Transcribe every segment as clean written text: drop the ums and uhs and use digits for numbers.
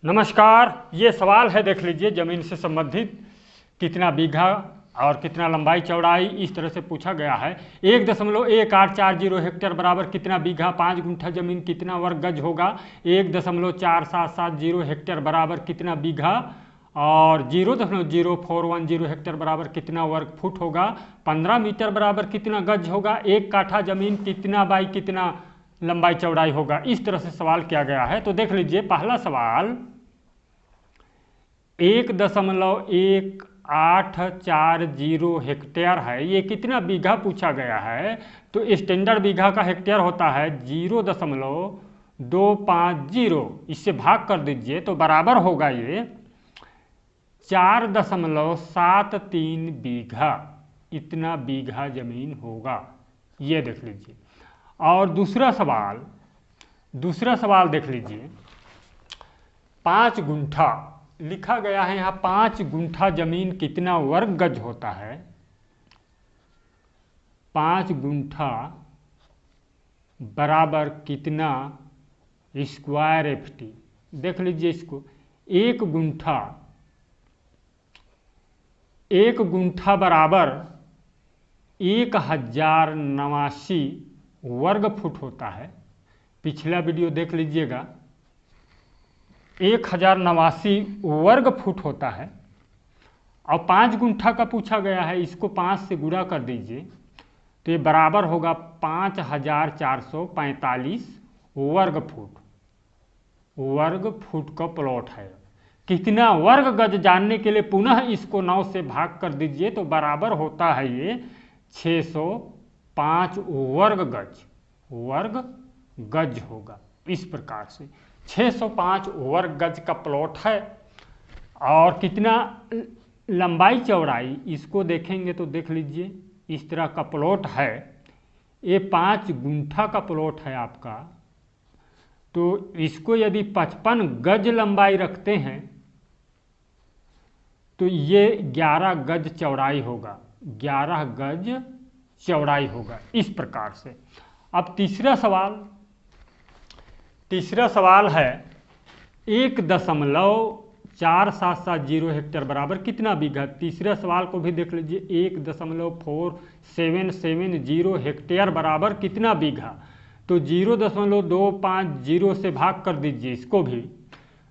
नमस्कार। ये सवाल है, देख लीजिए, ज़मीन से संबंधित कितना बीघा और कितना लंबाई चौड़ाई इस तरह से पूछा गया है। 1.1840 हेक्टेयर बराबर कितना बीघा 5 गुंठा जमीन कितना वर्ग गज होगा। 1.4770 हेक्टेयर बराबर कितना बीघा और 0.0410 हेक्टेयर बराबर कितना वर्ग फुट होगा। 15 मीटर बराबर कितना गज होगा। 1 काठा जमीन कितना बाई कितना लंबाई चौड़ाई होगा। इस तरह से सवाल किया गया है। तो देख लीजिए, पहला सवाल 1.1840 हेक्टेयर है। ये कितना बीघा पूछा गया है। तो स्टैंडर्ड बीघा का हेक्टेयर होता है 0.250। इससे भाग कर दीजिए तो बराबर होगा ये 4.73 बीघा। इतना बीघा जमीन होगा, ये देख लीजिए। और दूसरा सवाल देख लीजिए, 5 गुंठा लिखा गया है यहाँ। 5 गुंठा जमीन कितना वर्ग गज होता है। 5 गुंठा बराबर कितना स्क्वायर FT। देख लीजिए इसको। एक गुंठा बराबर 1089 वर्ग फुट होता है। पिछला वीडियो देख लीजिएगा, 1089 वर्ग फुट होता है। और 5 गुंठा का पूछा गया है, इसको 5 से गुणा कर दीजिए तो ये बराबर होगा 5445 वर्ग फुट। वर्ग फुट का प्लॉट है। कितना वर्ग गज जानने के लिए पुनः इसको 9 से भाग कर दीजिए तो बराबर होता है ये 605 वर्ग गज होगा। इस प्रकार से 605 वर्ग गज का प्लॉट है। और कितना लंबाई चौड़ाई इसको देखेंगे तो देख लीजिए, इस तरह का प्लॉट है। ये 5 गुंठा का प्लॉट है आपका। तो इसको यदि 55 गज लंबाई रखते हैं तो ये 11 गज चौड़ाई होगा। 11 गज चौड़ाई होगा। इस प्रकार से। अब तीसरा सवाल है 1.4770 हेक्टेयर बराबर कितना बीघा। तीसरे सवाल को भी देख लीजिए। 1.4770 हेक्टेयर बराबर कितना बीघा। तो 0.250 से भाग कर दीजिए इसको भी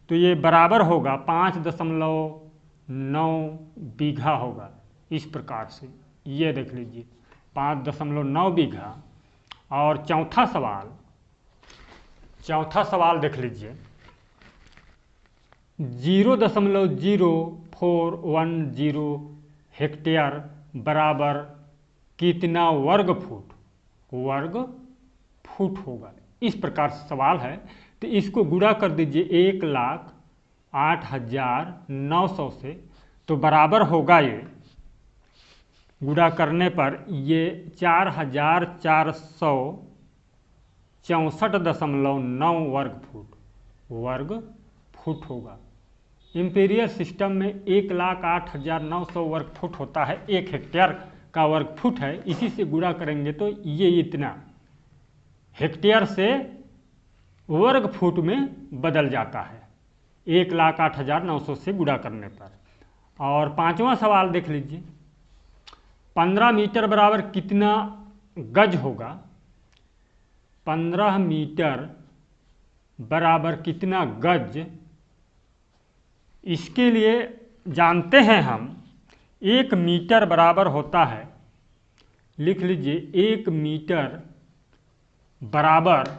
तो ये बराबर होगा 5.9 बीघा होगा। इस प्रकार से ये देख लीजिए 5.9 बीघा। और चौथा सवाल देख लीजिए, 0.0410 हेक्टेयर बराबर कितना वर्ग फुट होगा। इस प्रकार से सवाल है। तो इसको गुणा कर दीजिए 1,08,900 से तो बराबर होगा ये, गुणा करने पर ये 4464.9 वर्ग फुट होगा। इंपीरियल सिस्टम में 1,08,900 वर्ग फुट होता है। 1 हेक्टेयर का वर्ग फुट है। इसी से गुणा करेंगे तो ये इतना हेक्टेयर से वर्ग फुट में बदल जाता है 1,08,900 से गुणा करने पर। और पांचवा सवाल देख लीजिए, 15 मीटर बराबर कितना गज होगा। 15 मीटर बराबर कितना गज, इसके लिए जानते हैं हम 1 मीटर बराबर होता है, लिख लीजिए 1 मीटर बराबर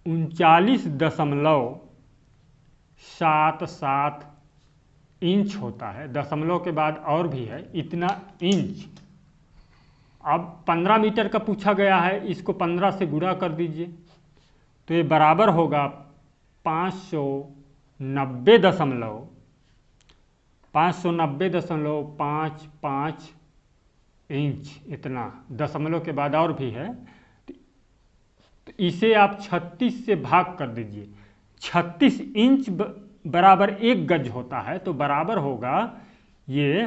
39.77 इंच होता है। दशमलव के बाद और भी है, इतना इंच। अब 15 मीटर का पूछा गया है, इसको 15 से गुणा कर दीजिए तो ये बराबर होगा 590.55 इंच। इतना दशमलव के बाद और भी है तो इसे आप 36 से भाग कर दीजिए। 36 इंच बराबर 1 गज होता है तो बराबर होगा ये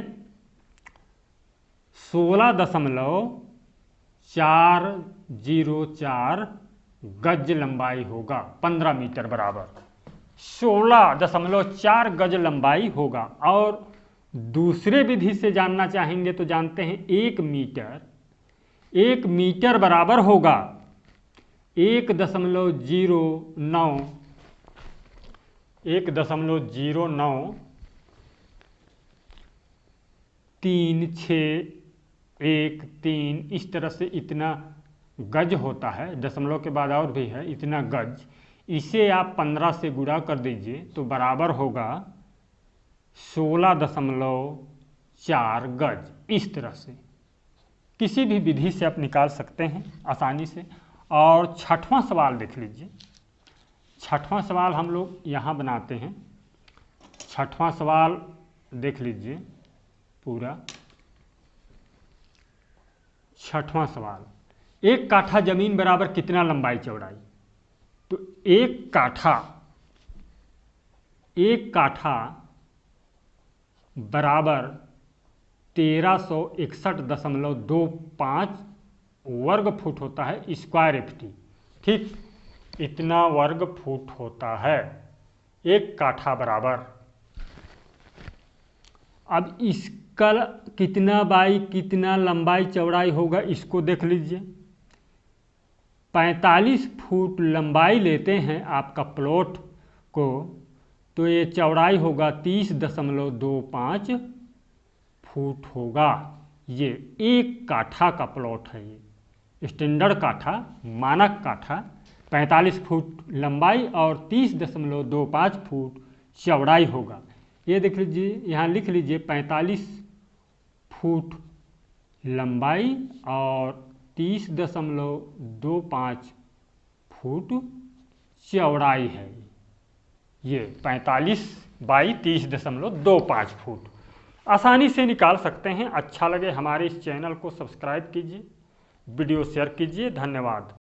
16.404 गज लंबाई होगा। 15 मीटर बराबर 16.4 गज लंबाई होगा। और दूसरे विधि से जानना चाहेंगे तो जानते हैं 1 मीटर बराबर होगा 1.093613 इस तरह से इतना गज होता है। दशमलव के बाद और भी है इतना गज। इसे आप 15 से गुणा कर दीजिए तो बराबर होगा 16.4 गज। इस तरह से किसी भी विधि से आप निकाल सकते हैं आसानी से। और छठवां सवाल देख लीजिए। छठवां सवाल हम लोग यहाँ बनाते हैं। छठवां सवाल देख लीजिए पूरा। छठवां सवाल, 1 काठा जमीन बराबर कितना लंबाई चौड़ाई? तो 1 काठा बराबर 1361.25 वर्ग फुट होता है स्क्वायर FT। ठीक, इतना वर्ग फुट होता है 1 काठा बराबर। अब इसका कितना बाई कितना लंबाई चौड़ाई होगा इसको देख लीजिए। 45 फुट लंबाई लेते हैं आपका प्लॉट को, तो ये चौड़ाई होगा 30.25 फुट होगा। ये 1 काठा का प्लॉट है। ये स्टैंडर्ड काठा, मानक काठा 45 फुट लंबाई और 30.25 फुट चौड़ाई होगा। ये देख लीजिए, यहाँ लिख लीजिए 45 फुट लंबाई और 30.25 फुट चौड़ाई है। ये 45 बाई 30.25 फुट आसानी से निकाल सकते हैं। अच्छा लगे हमारे इस चैनल को सब्सक्राइब कीजिए, वीडियो शेयर कीजिए। धन्यवाद।